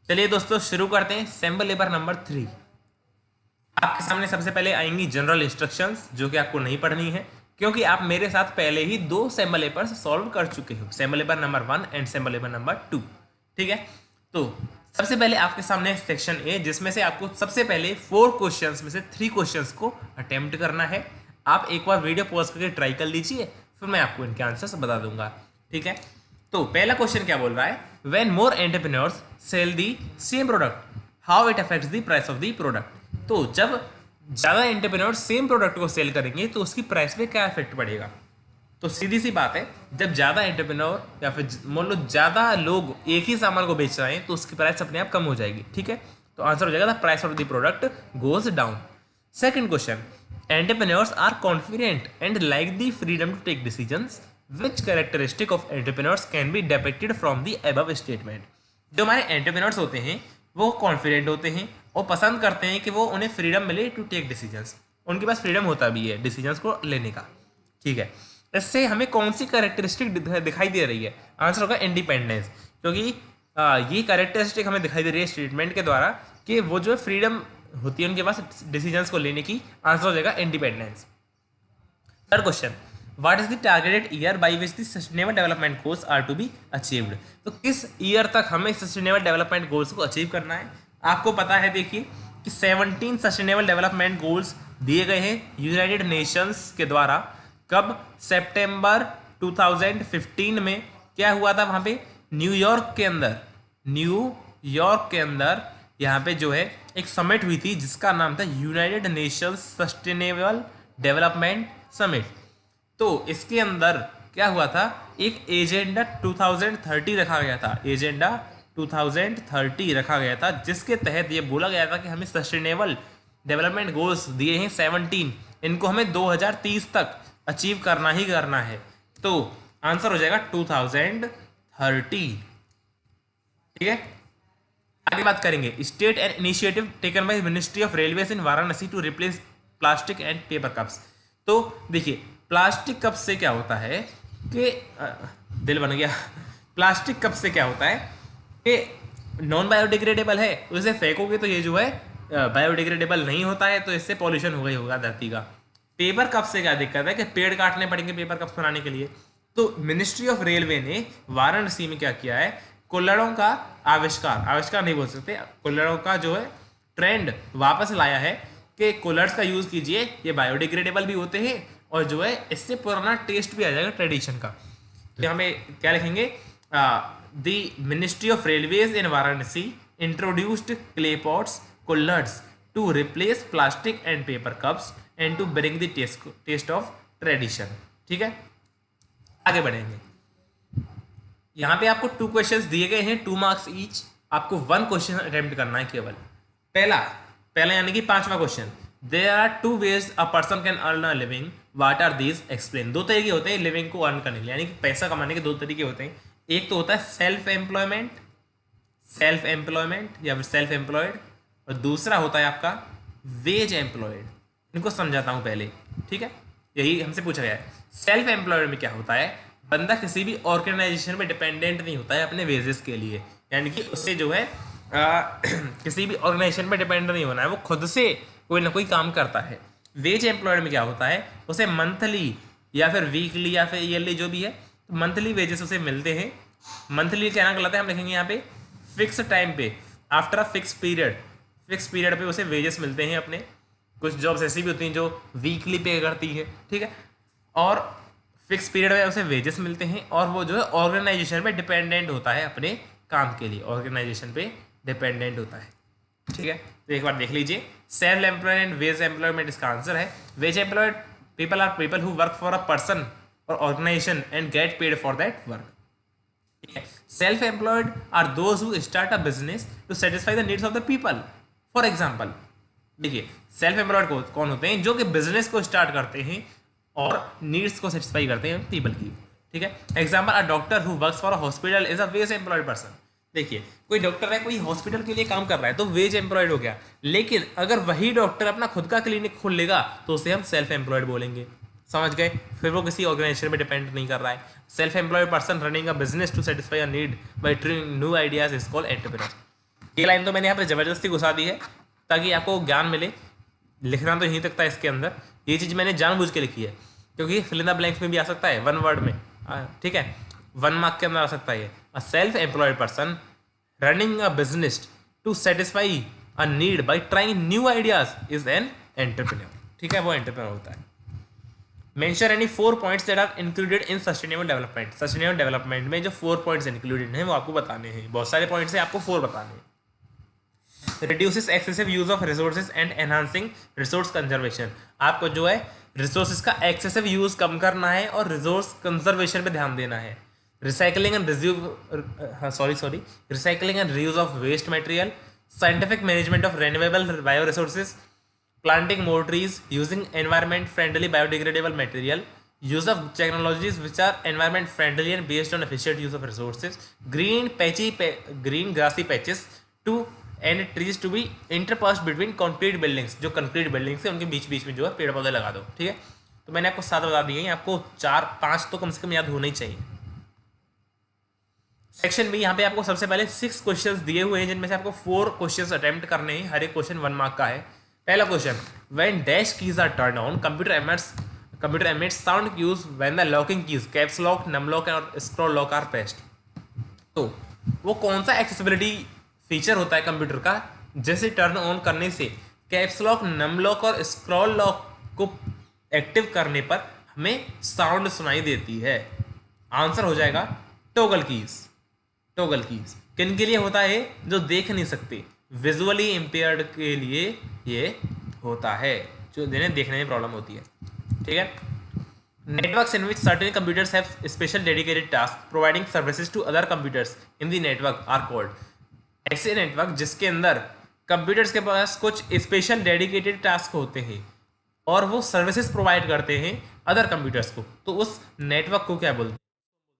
चलिए दोस्तों शुरू करते हैं। सैम्पल पेपर नंबर 3 आपके सामने सबसे पहले आएंगी जनरल इंस्ट्रक्शंस, जो कि आपको नहीं पढ़नी है क्योंकि आप मेरे साथ पहले ही 2 सैम्पल पेपर सॉल्व कर चुके हो, sample paper number 1 and sample paper number 2। ठीक है, तो सबसे पहले आपके सामने सेक्शन ए, जिसमें से आपको सबसे पहले 4 क्वेश्चंस में से 3 क्वेश्चंस को अटेम्प्ट करना है। आप एक बार वीडियो पॉज करके ट्राई कर लीजिए, फिर मैं आपको इनके आंसर्स बता दूंगा। ठीक है, तो पहला क्वेश्चन क्या बोल रहा है, when more entrepreneurs sell the same product how it affects the price of the product. तो जब ज़्यादा एंटरप्रेन्योर्स सेम प्रोडक्ट को सेल करेंगे तो उसकी प्राइस पे क्या इफेक्ट पड़ेगा। तो सीधी सी बात है, जब ज़्यादा एंटरप्रेन्योर या फिर मान लो ज़्यादा लोग एक ही सामान को बेच रहे हैं तो उसकी प्राइस अपने आप कम हो जाएगी। ठीक है, तो आंसर हो जाएगा the price of the product goes down. Second question, entrepreneurs are confident and like the freedom to take decisions which characteristic of entrepreneurs can be depicted from the above statement. जो हमारे entrepreneurs होते हैं वो confident होते हैं और पसंद करते हैं कि वो उन्हें फ्रीडम मिले टू टेक डिसीजंस, उनके पास फ्रीडम होता भी है डिसीजंस को लेने का। ठीक है, इससे हमें कौन सी कैरेक्टरिस्टिक दिखाई दे रही है, आंसर होगा इंडिपेंडेंस, क्योंकि ये कैरेक्टरिस्टिक हमें दिखाई दे रही है स्टेटमेंट के द्वारा कि वो जो फ्रीडम होती है उनके पास डिसीजंस को लेने की, आंसर हो जाएगा independence. Third question, what is the targeted year by which the sustainable development goals are to be achieved. तो किस ईयर तक हमें सस्टेनेबल डेवलपमेंट गोल्स को अचीव करना है। आपको पता है देखिए कि 17 सस्टेनेबल डेवलपमेंट गोल्स दिए गए हैं यूनाइटेड नेशंस के द्वारा। कब, सितंबर 2015 में क्या हुआ था वहाँ पे न्यूयॉर्क के अंदर यहाँ पे जो है एक समिट हुई थी जिसका नाम था United Nations sustainable development summit. तो इसके अंदर क्या हुआ था, एक एजेंडा 2030 रखा गया था, एजेंडा 2030 रखा गया था, जिसके तहत ये बोला गया था कि हमें सस्टेनेबल डेवलपमेंट गोल्स दिए हैं 17, इनको हमें 2030 तक अचीव करना ही करना है। तो आंसर हो जाएगा 2030। ठीक है, आगे बात करेंगे, state and initiative taken by ministry of railways in Varanasi to replace plastic and paper cups. तो देखिए प्लास्टिक कप से क्या होता है कि दिल बन गया, प्लास्टिक कप से क्या होता है कि नॉन बायोडिग्रेडेबल है, तो इसे फेंकोगे तो ये जो है बायोडिग्रेडेबल नहीं होता है, तो इससे पॉल्यूशन हो गई होगा धरती का। पेपर कप से क्या दिक्कत है कि पेड़ काटने पड़ेंगे पेपर कप्स बनाने के लिए। तो मिनिस्ट्री ऑफ रेलवे ने वाराणसी में क्या किया है, कुल्हड़ों का आविष्कार नहीं बोल सकते, कुल्हड़ों का जो है ट्रेंड वापस लाया है कि कुल्हड़्स का यूज़ कीजिए, ये बायोडिग्रेडेबल भी होते हैं और जो है इससे पुराना टेस्ट भी आ जाएगा ट्रेडिशन का। तो यहाँ पे क्या लिखेंगे, the ministry of railways in Varanasi introduced clay pots कुल्हड़्स to replace plastic and paper cups and to bring the taste of tradition. ठीक है, आगे बढ़ेंगे। यहाँ पे आपको 2 क्वेश्चंस दिए गए हैं, 2 मार्क्स ईच, आपको 1 क्वेश्चन अटेम्प्ट करना है केवल। पहला यानी कि 5वां question, there are 2 ways a person can earn a living, what are these, explain. 2 तरीके होते हैं लिविंग को अर्न करने के लिए, यानी कि पैसा कमाने के 2 तरीके होते हैं। एक तो होता है सेल्फ एम्प्लॉयमेंट या फिर सेल्फ एम्प्लॉयड, और दूसरा होता है आपका वेज एम्प्लॉयड। इनको समझाता हूँ पहले। ठीक है, यही हमसे पूछा गया है। सेल्फ एम्प्लॉयड में क्या होता है, बंदा किसी भी ऑर्गेनाइजेशन में डिपेंडेंट नहीं होता है अपने वेजेस के लिए, यानी कि उससे जो है किसी भी ऑर्गेनाइजेशन में डिपेंड नहीं होना है, वो खुद से कोई ना कोई काम करता है। वेज एम्प्लॉयड में क्या होता है, उसे मंथली या फिर वीकली या फिर ईयरली जो भी है, तो मंथली वेजेस उसे मिलते हैं। मंथली क्या कहलाता है, हम लिखेंगे यहाँ पे फिक्स टाइम पे, आफ्टर अ फिक्स पीरियड पे उसे वेजेस मिलते हैं अपने। कुछ जॉब्स ऐसी भी होती हैं जो वीकली पे करती है, ठीक है, और फिक्स पीरियड में उसे वेजेस मिलते हैं, और वो जो है ऑर्गेनाइजेशन पे डिपेंडेंट होता है अपने काम के लिए, ऑर्गेनाइजेशन पे डिपेंडेंट होता है। ठीक है, तो एक बार देख लीजिए, self employed and wage employment इसका आंसर है। Wage employed people are people who work for a person और organisation and get paid for that work. Self employed are those who start a business to satisfy the needs of the people. For example, देखिए self employed कौन होते हैं, जो कि business को start करते हैं और नीड्स को सेटिस्फाई करते हैं पीपल की। ठीक है, example, a doctor who works for a hospital is a wage employed person. देखिए कोई डॉक्टर है, कोई हॉस्पिटल के लिए काम कर रहा है तो वेज एम्प्लॉयड हो गया, लेकिन अगर वही डॉक्टर अपना खुद का क्लिनिक खोल लेगा तो उसे हम सेल्फ एम्प्लॉयड बोलेंगे। समझ गए, फिर वो किसी ऑर्गेनाइजेशन में डिपेंड नहीं कर रहा है। Self employed person running a business to satisfy a need by trying new ideas is called entrepreneur. ये लाइन तो मैंने यहाँ पे ज़बरदस्ती घुसा दी है ताकि आपको ज्ञान मिले, लिखना तो यहीं तक था इसके अंदर। ये चीज़ मैंने जानबूझ के लिखी है क्योंकि फिल इन द ब्लैंक्स में भी आ सकता है, वन वर्ड में, ठीक है, 1 मार्क के अंदर आ सकता है ये। A self employed person running a business to satisfy a need by trying new ideas is an entrepreneur, ठीक है, वो एंटरप्रेन्योर होता है। Mention any 4 points that are included in sustainable development. Sustainable development में जो 4 पॉइंट्स इंक्लूडेड हैं वो आपको बताने हैं, बहुत सारे पॉइंट्स हैं, आपको 4 बताने हैं। Reduces excessive use of resources and enhancing resource conservation. आपको जो है रिसोर्सेज का एक्सेसिव यूज कम करना है और रिसोर्स कंजर्वेशन पे ध्यान देना है। Recycling and recycling and reuse of waste material, scientific management of renewable bio resources, planting more trees, using environment friendly biodegradable material, use of technologies which are environment friendly and based on efficient use of resources, green grassy patches to and trees to be interpersed between concrete buildings। जो concrete buildings है उनके बीच बीच में जो है पेड़ पौधे लगा दो, ठीक है। तो मैंने आपको 7 बता दिए हैं, आपको 4-5 तो कम से कम याद होने ही चाहिए। सेक्शन बी, यहाँ पे आपको सबसे पहले 6 क्वेश्चंस दिए हुए हैं जिनमें से आपको 4 क्वेश्चंस अटेम्प्ट करने हैं, हर एक क्वेश्चन 1 मार्क का है। पहला question, when dash keys are turn on computer emits sound cues when the locking keys caps lock, num lock और स्क्रॉल लॉक आर प्रेस्ड। तो वो कौन सा एक्सेसिबिलिटी फीचर होता है कंप्यूटर का जैसे टर्न ऑन करने से कैप्स लॉक, नम लॉक और स्क्रॉल लॉक को एक्टिव करने पर हमें साउंड सुनाई देती है? आंसर हो जाएगा टॉगल कीज। टॉगल कीज किन के लिए होता है? जो देख नहीं सकते, विजुअली इम्पेयर्ड के लिए ये होता है, जो जिन्हें देखने में प्रॉब्लम होती है, ठीक है। Networks in which certain computers have special dedicated task providing services to other computers in the network are called. ऐसे नेटवर्क जिसके अंदर कंप्यूटर्स के पास कुछ स्पेशल डेडिकेटेड टास्क होते हैं और वो सर्विसेज प्रोवाइड करते हैं अदर कंप्यूटर्स को, तो उस नेटवर्क को क्या बोलते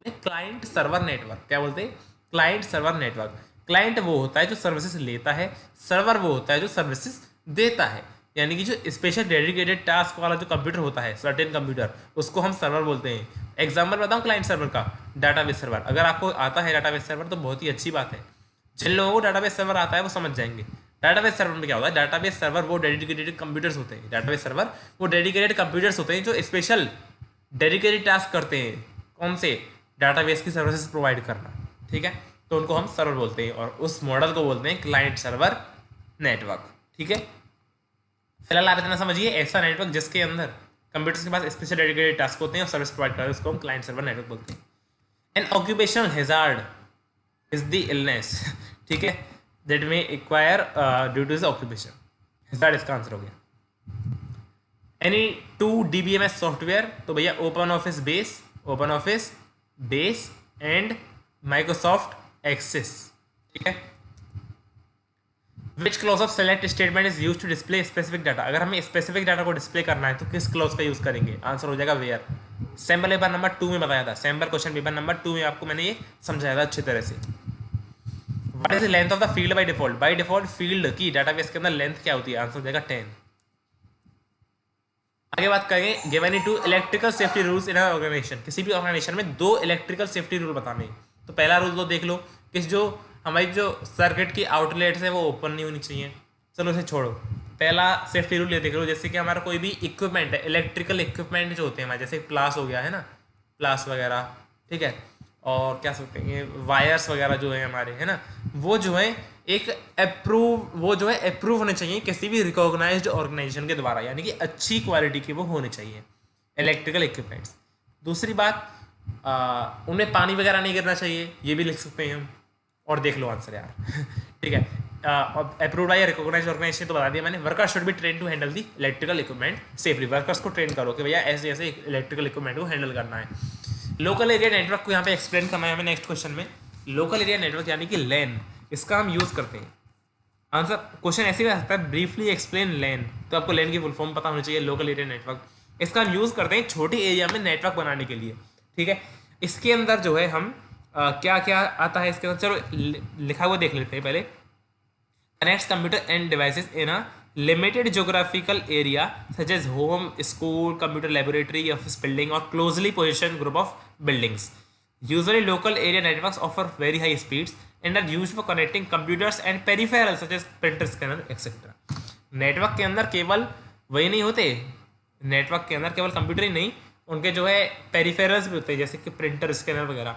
हैं? Client server network. क्या बोलते हैं? Client server network. क्लाइंट वो होता है जो सर्विसेज लेता है, सर्वर वो होता है जो सर्विसेज देता है। यानी कि जो स्पेशल डेडिकेटेड टास्क वाला जो कंप्यूटर होता है, सर्टेन कंप्यूटर, उसको हम सर्वर बोलते हैं। एग्जांपल बताऊं क्लाइंट सर्वर का, डाटाबेस सर्वर। अगर आपको आता है डाटाबेस सर्वर तो बहुत ही अच्छी बात है, जिन लोगों को डाटाबेस सर्वर आता है वो समझ जाएंगे। डाटाबेस सर्वर में क्या होता है? डाटाबेस सर्वर वो डेडिकेटेड कंप्यूटर्स होते हैं, डाटाबेस सर्वर वो डेडिकेटेड कंप्यूटर्स होते हैं जो स्पेशल डेडिकेटेड टास्क करते हैं। कौन से? डाटाबेस की सर्विसेज प्रोवाइड करना, ठीक है। तो उनको हम सर्वर बोलते हैं और उस मॉडल को बोलते हैं क्लाइंट सर्वर नेटवर्क, ठीक है। फिलहाल आप इतना समझिए, ऐसा नेटवर्क जिसके अंदर कंप्यूटर्स के पास स्पेशल डेडिकेटेड टास्क होते हैं और सर्विस प्रोवाइड करते हैं, उसको हम क्लाइंट सर्वर नेटवर्क बोलते हैं। An occupational hazard is the illness, ठीक है, that may acquire due to this occupation. Hazard इसका आंसर हो गया। एनी 2 DBMS सॉफ्टवेयर, तो भैया open office base and Microsoft access, ठीक है। Which clause of select statement is use to display specific data. अगर हमें स्पेसिफिक डाटा को डिस्प्ले करना है तो किस क्लॉज का यूज करेंगे? आंसर हो जाएगा वेयर। सैम्पल पेपर नंबर 2 में बताया था, सैम्पल क्वेश्चन पेपर नंबर 2 में आपको मैंने ये समझाया था अच्छी तरह से। What is the length of the field by default? By default field की डाटाबेस के अंदर लेंथ क्या होती है? आंसर हो जाएगा 10। आगे बात करेंगे, given in 2 electrical safety rules in organization. किसी भी ऑर्गेनाइजेशन में 2 इलेक्ट्रिकल सेफ्टी रूल बताने हैं। तो पहला रूल तो देख लो कि जो हमारी जो सर्किट की आउटलेट्स है वो ओपन नहीं होनी चाहिए। चलो इसे छोड़ो, पहला सेफ्टी रूल ये देख लो, जैसे कि हमारा कोई भी इक्विपमेंट है, इलेक्ट्रिकल इक्विपमेंट जो होते हैं हमारे, जैसे प्लास हो गया है ना, प्लास वगैरह, ठीक है, और क्या सकते हैं वायर्स वगैरह जो है हमारे, है ना, वो जो है एक अप्रूव होने चाहिए किसी भी रिकॉग्नाइज्ड ऑर्गेनाइजेशन के द्वारा, यानी कि अच्छी क्वालिटी के वो होने चाहिए इलेक्ट्रिकल इक्विपमेंट्स। दूसरी बात, उनमें पानी वगैरह नहीं गिरना चाहिए, ये भी लिख सकते हैं हम। और देख लो आंसर यार ठीक है, अप्रूव्ड बाय रिकॉग्नाइज्ड ऑर्गेनाइजेशन तो बता दिया मैंने। Workers should be train to handle the electrical equipment safely. Workers को ट्रेन करो कि भैया ऐसे ऐसे इलेक्ट्रिकल इक्विपमेंट को हैंडल करना है। लोकल एरिया नेटवर्क को यहाँ पे एक्सप्लेन करना है हमें नेक्स्ट क्वेश्चन में। लोकल एरिया नेटवर्क यानी कि लैन, इसका हम यूज़ करते हैं। आंसर क्वेश्चन ऐसे भी आ सकता है, ब्रीफली एक्सप्लेन लैन, तो आपको लैन की फुल फॉर्म पता होनी चाहिए, लोकल एरिया नेटवर्क। इसका हम यूज़ करते हैं छोटे एरिया में नेटवर्क बनाने के लिए, ठीक है। इसके अंदर जो है हम क्या क्या आता है इसके अंदर, चलो लिखा हुआ देख लेते हैं पहले। Connects computer and devices in a limited geographical area such as home, school, computer laboratory, office building और closely position group of buildings. Usually local area networks offer very high speeds and are used for connecting computers and peripherals such as printer, scanner, etc. Network के अंदर केवल वही नहीं होते, network के अंदर केवल कंप्यूटर ही नहीं, उनके जो है पेरिफेरल्स भी होते हैं जैसे कि प्रिंटर, स्कैनर वगैरह।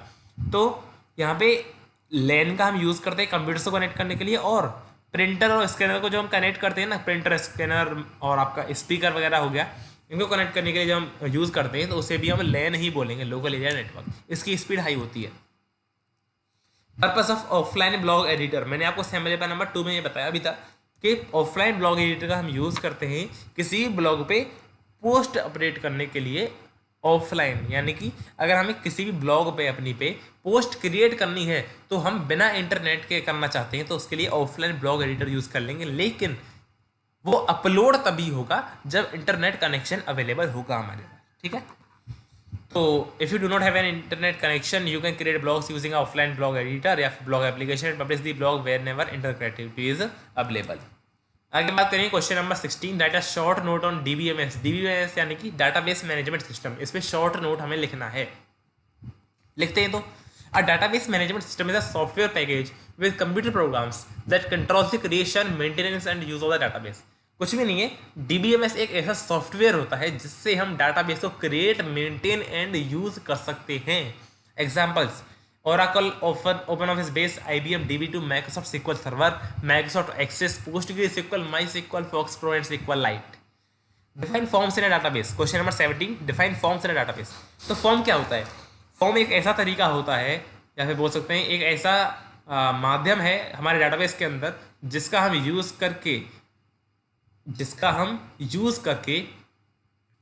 तो यहाँ पे लैन का हम यूज़ करते हैं कंप्यूटर से कनेक्ट करने के लिए, और प्रिंटर और स्कैनर को जो हम कनेक्ट करते हैं ना, प्रिंटर, स्कैनर और आपका स्पीकर वगैरह हो गया, इनको कनेक्ट करने के लिए जो हम यूज़ करते हैं तो उसे भी हम लैन ही बोलेंगे, लोकल एरिया नेटवर्क। इसकी स्पीड हाई होती है। Purpose of offline blog editor, मैंने आपको असेंबली पेपर नंबर 2 में ये बताया अभी तक कि ऑफलाइन ब्लॉग एडिटर का हम यूज़ करते हैं किसी ब्लॉग पे पोस्ट अपडेट करने के लिए ऑफलाइन, यानी कि अगर हमें किसी भी ब्लॉग पे अपनी पे पोस्ट क्रिएट करनी है तो हम बिना इंटरनेट के करना चाहते हैं तो उसके लिए ऑफलाइन ब्लॉग एडिटर यूज़ कर लेंगे, लेकिन वो अपलोड तभी होगा जब इंटरनेट कनेक्शन अवेलेबल होगा हमारे पास। ठीक है, तो if you do not have an internet connection you can create blogs using offline blog editor या blog application and publish the blog where never internet connectivity is available. आगे बात करेंगे question number 16, that is short note on DBMS. DBMS यानी कि database management system, इस पर short note हमें लिखना है। लिखते हैं तो A database management system is a software package with computer programs that controls the creation, maintenance and use of the database। कुछ भी नहीं है, DBMS एक ऐसा सॉफ्टवेयर होता है जिससे हम डाटाबेस को क्रिएट, मेंटेन एंड यूज कर सकते हैं। Examples: Oracle, OpenOffice Base, IBM DB2, Microsoft SQL Server, Microsoft Access, PostgreSQL, MySQL, FoxPro and SQLite। Define forms in a database। Question number 17, define forms in a database। तो form क्या होता है? Form एक ऐसा तरीका होता है, या फिर बोल सकते हैं एक ऐसा माध्यम है हमारे डाटाबेस के अंदर जिसका हम यूज़ करके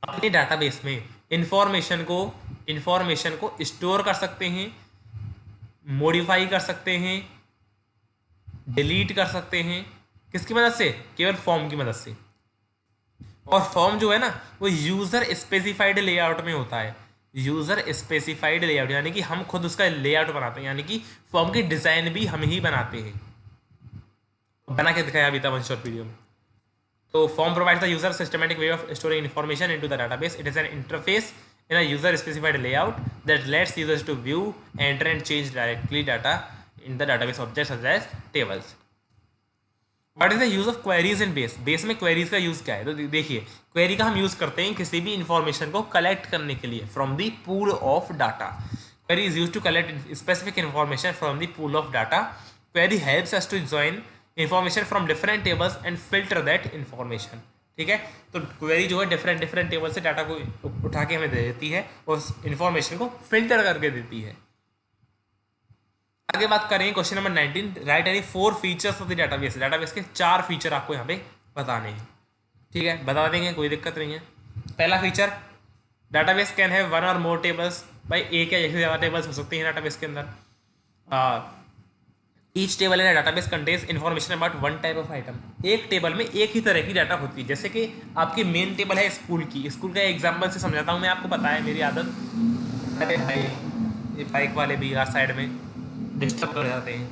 अपने डाटाबेस में इंफॉर्मेशन को स्टोर कर सकते हैं, मॉडिफाई कर सकते हैं, डिलीट कर सकते हैं। किसकी मदद से? केवल फॉर्म की मदद से। और फॉर्म जो है ना वो यूज़र स्पेसिफाइड लेआउट में होता है। यूज़र स्पेसिफाइड लेआउट यानी कि हम खुद उसका लेआउट बनाते हैं, यानी कि फॉर्म की डिज़ाइन भी हम ही बनाते हैं। बना के दिखाया अभी था वन शॉट वीडियो में। तो form provides the user systematic way of storing information into the database. It is an interface in a user specified layout that lets users to view, enter and change directly data in the database objects such as tables. What is the use of queries in base? Base में queries का use क्या है? तो देखिए, query का हम use करते हैं किसी भी इंफॉर्मेशन को कलेक्ट करने के लिए from the pool of data. Query is use to collect specific information from the pool of data. Query helps us to join information from different tables and filter that information. ठीक है, तो query जो है different table से data को उठा के हमें दे देती है और उस इंफॉर्मेशन को फिल्टर करके देती है। आगे बात करें question number 19, right any 4 features of the database. Database के 4 फीचर आपको यहाँ पे बताने हैं। ठीक है, बता देंगे, कोई दिक्कत नहीं है। पहला फीचर, डाटाबेस कैन हैव 1 और मोर टेबल्स। भाई एक या एक से ज़्यादा टेबल्स हो सकती हैं डाटाबेस के अंदर। Each table in database contains information about one type of item. एक टेबल में एक ही तरह की डाटा होती है। जैसे कि आपकी मेन टेबल है स्कूल की, स्कूल का एग्जाम्पल से समझाता हूँ मैं, आपको पता है मेरी आदत। अरे भाई ये बाइक वाले भी यार साइड में डिस्टर्ब कर जाते हैं।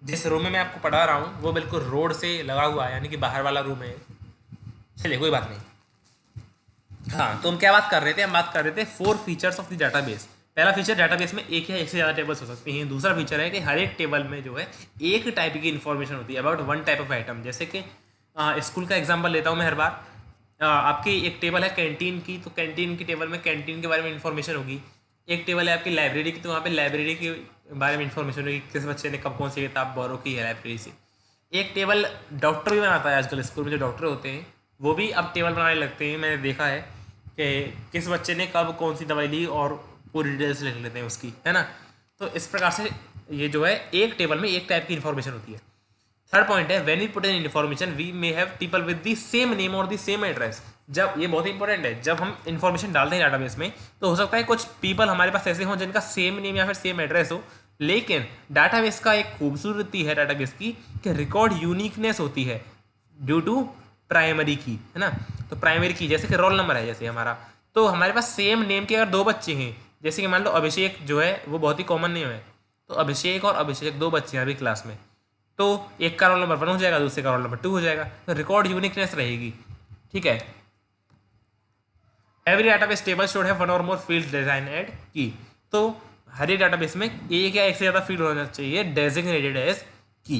जिस रूम में मैं आपको पढ़ा रहा हूँ वो बिल्कुल रोड से लगा हुआ है, यानी कि बाहर वाला रूम है। चलिए कोई बात नहीं। हाँ, तो हम क्या बात कर रहे थे? हम बात कर रहे थे 4 फीचर्स ऑफ द डाटाबेस। पहला फीचर, डाटाबेस में एक या एक से ज़्यादा टेबल्स हो सकती हैं। दूसरा फीचर है कि हर एक टेबल में जो है एक टाइप की इन्फॉर्मेशन होती है about one type of item. जैसे कि स्कूल का एग्जांपल लेता हूँ मैं हर बार। आपकी एक टेबल है कैंटीन की, तो कैंटीन की टेबल में कैंटीन के बारे में इन्फॉर्मेशन होगी। एक टेबल है आपकी लाइब्रेरी की, तो वहाँ पे लाइब्रेरी के बारे में इन्फॉर्मेशन होगी, किस बच्चे ने कब कौन सी किताब बोरो की है लाइब्रेरी से। एक टेबल डॉक्टर भी बनाता है आजकल, स्कूल में जो डॉक्टर होते हैं वो भी अब टेबल बनाने लगते हैं। मैंने देखा है कि किस बच्चे ने कब कौन सी दवाई ली और पूरी डिटेल्स लिख लेते हैं उसकी, है ना। तो इस प्रकार से ये जो है एक टेबल में एक टाइप की इन्फॉर्मेशन होती है। थर्ड पॉइंट है, when we put in information we may have people with the same name और द सेम एड्रेस। जब, ये बहुत ही इंपॉर्टेंट है, जब हम इन्फॉर्मेशन डालते हैं डाटाबेस में तो हो सकता है कुछ पीपल हमारे पास ऐसे हों जिनका सेम नेम या फिर सेम एड्रेस हो, लेकिन डाटाबेस का एक खूबसूरती है डाटाबेस की कि रिकॉर्ड यूनिकनेस होती है ड्यू टू प्राइमरी की, है ना। तो प्राइमरी की जैसे कि रोल नंबर है जैसे हमारा, तो हमारे पास सेम नेम के अगर 2 बच्चे हैं, जैसे कि मान लो अभिषेक जो है वो बहुत ही कॉमन नेम है, तो अभिषेक और अभिषेक 2 बच्चे हैं अभी क्लास में, तो एक का रोल नंबर 1 हो जाएगा, दूसरे का रोल नंबर 2 हो जाएगा, तो रिकॉर्ड यूनिकनेस रहेगी। ठीक है। Every database table should have 1 और मोर फील्ड डिजाइनेड की। तो हर एक डाटाबेस में एक या एक से ज़्यादा फील्ड होना चाहिए डेजिग्नेटेड एज की।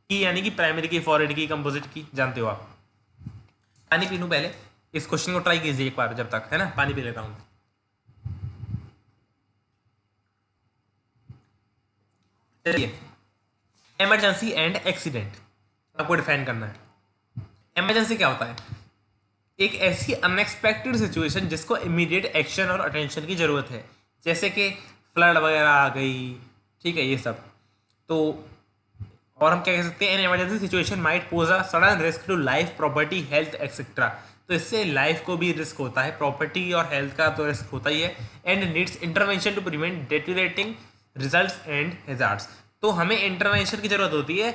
की यानी कि प्राइमरी की, फॉरवर्ड की, कंपोजिट की, जानते हो आप। पानी पी लूँ पहले, इस क्वेश्चन को ट्राई कीजिए एक बार जब तक, है ना, पानी पी लेता हूँ। चलिए, इमरजेंसी एंड एक्सीडेंट आपको डिफाइन करना है। इमरजेंसी क्या होता है? एक ऐसी अनएक्सपेक्टेड सिचुएशन जिसको इमीडिएट एक्शन और अटेंशन की जरूरत है, जैसे कि फ्लड वगैरह आ गई, ठीक है, ये सब। तो और हम क्या कह सकते हैं, an emergency situation might pose a sudden risk to life, property, health etcetera. तो इससे लाइफ को भी रिस्क होता है, प्रॉपर्टी और हेल्थ का तो रिस्क होता ही है, and needs intervention to prevent deteriorating results and hazards. तो हमें इंटरवेंशन की जरूरत होती है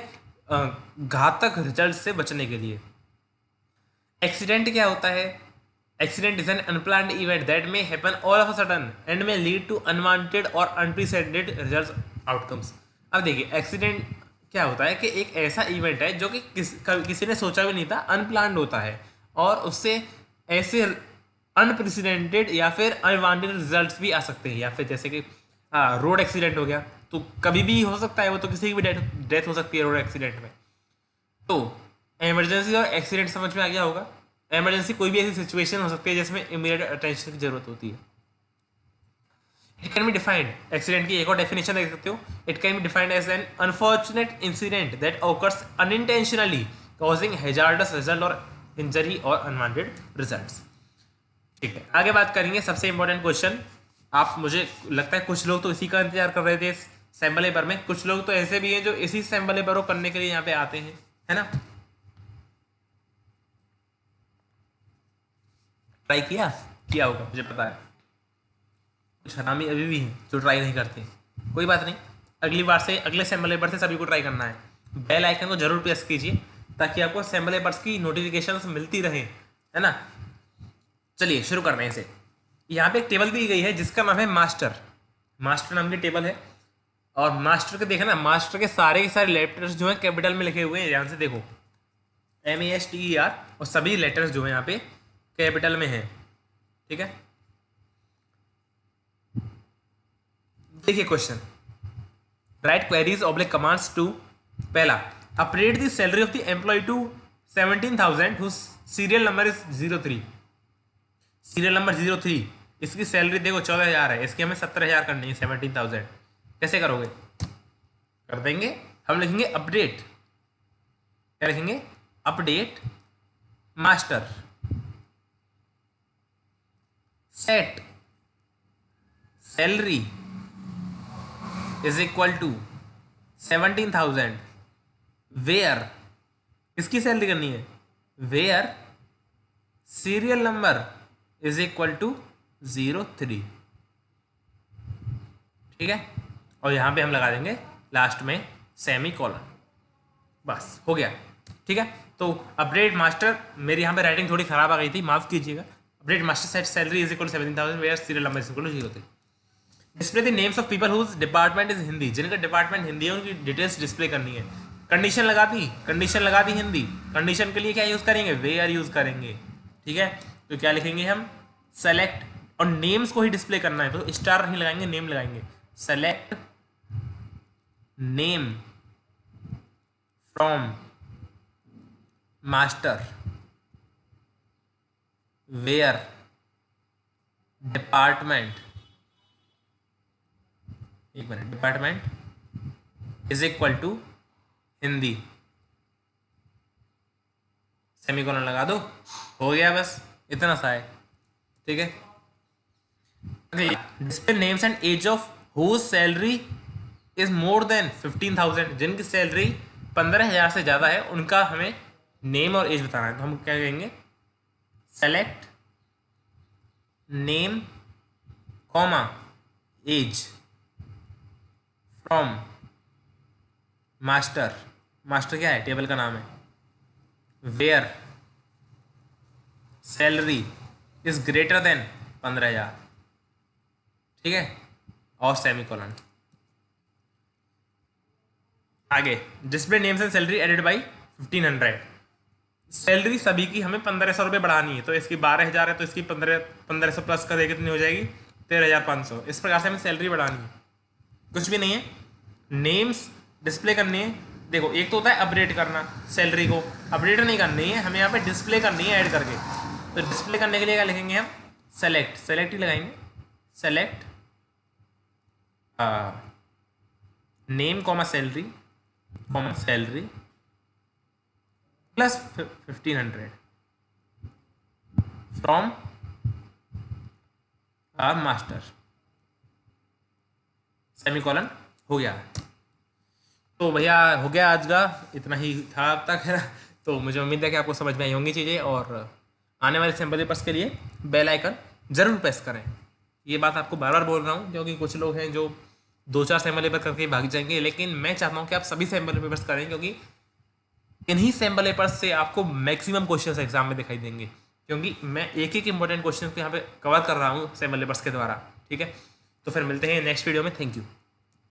घातक रिजल्ट से बचने के लिए। एक्सीडेंट क्या होता है? Accident is an unplanned event that may happen all of a sudden and may lead to unwanted और अनप्रीसेडेड रिजल्ट आउटकम्स। अब देखिए, एक्सीडेंट क्या होता है कि एक ऐसा इवेंट है जो कि किसी ने सोचा भी नहीं था, अनप्लान्ड होता है, और उससे ऐसे अनप्रेसिडेंटेड या फिर अनवांटेड रिजल्ट्स भी आ सकते हैं। या फिर जैसे कि रोड एक्सीडेंट हो गया, तो कभी भी हो सकता है, वो तो किसी की भी डेथ हो सकती है रोड एक्सीडेंट में। तो इमरजेंसी और एक्सीडेंट समझ में आ गया होगा। इमरजेंसी कोई भी ऐसी सिचुएशन हो सकती है जिसमें इमीडिएट अटेंशन की जरूरत होती है। It can be defined, accident की एक और डेफिनेशन देख सकते हो, it can be defined as an unfortunate incident that occurs unintentionally causing hazardous result और इंजरी और अनवांटेड रिजल्ट्स। ठीक है, आगे बात करेंगे सबसे इंपॉर्टेंट क्वेश्चन। आप, मुझे लगता है कुछ लोग तो इसी का इंतजार कर रहे थे सैम्पल पेपर में, कुछ लोग तो ऐसे भी हैं जो इसी सैम्पल पेपर को करने के लिए यहाँ पे आते हैं, है ना। ट्राई किया होगा, मुझे पता है। कुछ हरामी अभी भी हैं जो ट्राई नहीं करते, कोई बात नहीं, अगली बार से, अगले सैम्पल पेपर से सभी को ट्राई करना है। बेल आइकन को जरूर प्रेस कीजिए ताकि आपको सैम्पल पेपर्स की नोटिफिकेशंस मिलती रहे, है ना। चलिए शुरू करते हैं इसे। यहाँ पे एक टेबल दी गई है जिसका नाम है मास्टर। मास्टर नाम की टेबल है, और मास्टर के देखा ना, मास्टर के सारे लेटर्स जो है कैपिटल में लिखे हुए हैं, ध्यान से देखो, MASTER, और सभी लेटर्स जो है यहाँ पे कैपिटल में है, ठीक है। देखिए question, write queries oblique commands two, पहला, update the salary of the employee to 17,000 whose serial number is 03। Serial number 03, इसकी सैलरी देखो 14,000 है, इसकी हमें 70,000 करनी है, 17,000 कैसे करोगे? कर देंगे, हम लिखेंगे अपडेट, क्या लिखेंगे? Update master set salary is equal to 17,000 where, किसकी सैलरी करनी है? Where serial number is equal to 03, ठीक है। और यहां पे हम लगा देंगे लास्ट में सेमी कॉलन, बस हो गया, ठीक है। तो अपडेट मास्टर, मेरी यहाँ पे राइटिंग थोड़ी खराब आ गई थी, माफ कीजिएगा। Update master set salary is equal to 17,000 where serial number is equal to 03। Display the names of people whose department is Hindi, जिनका डिपार्टमेंट हिंदी है उनकी डिटेल्स डिस्प्ले करनी है। कंडीशन लगा दी हिंदी, कंडीशन के लिए क्या यूज करेंगे? वेयर यूज करेंगे, ठीक है। तो क्या लिखेंगे हम? सेलेक्ट, और नेम्स को ही डिस्प्ले करना है तो स्टार नहीं लगाएंगे, नेम लगाएंगे। Select name from master where department, एक मिनट, department is equal to Hindi, semicolon लगा दो, हो गया, बस इतना सा है, ठीक है। Display names and age of whose salary is more than 15,000, जिनकी सैलरी 15,000 से ज़्यादा है उनका हमें नेम और एज बताना है। तो हम क्या कहेंगे? Select name comma age from master, master क्या है? टेबल का नाम है। Where salary is greater than 15,000, ठीक है, और सेमीकोलन। आगे, display names and salary added by 1,500, salary सभी की हमें 1,500 रुपये बढ़ानी है, तो इसकी 12,000 है तो इसकी 1,500 प्लस कर देगी, कितनी हो जाएगी? 13,500। इस प्रकार से हमें सैलरी बढ़ानी है, कुछ भी नहीं है, नेम्स डिस्प्ले करनी है। देखो एक तो होता है अपडेट करना, सैलरी को अपडेट नहीं करनी है, हमें यहाँ पे डिस्प्ले करनी है ऐड करके। तो डिस्प्ले करने के लिए क्या लिखेंगे हम, सेलेक्ट ही लगाएंगे, select name comma salary plus 1500 from master, semicolon, हो गया। तो भैया हो गया आज का, इतना ही था अब तक, है ना। तो मुझे उम्मीद है कि आपको समझ में आई होंगी चीज़ें, और आने वाले सैम्पल पेपर्स के लिए बेल आइकन ज़रूर प्रेस करें। ये बात आपको बार बार बोल रहा हूँ क्योंकि कुछ लोग हैं जो 2-4 सैम्पल पेपर करके भाग जाएंगे, लेकिन मैं चाहता हूँ कि आप सभी सैम्पल पेपर्स करें, क्योंकि इन्हीं सैम्पल पेपर्स से आपको मैक्सिमम क्वेश्चंस एग्जाम में दिखाई देंगे, क्योंकि मैं एक एक इंपॉर्टेंट क्वेश्चन को यहाँ पे कवर कर रहा हूँ सैम्पल पेपर्स के द्वारा। ठीक है, तो फिर मिलते हैं नेक्स्ट वीडियो में। Thank you.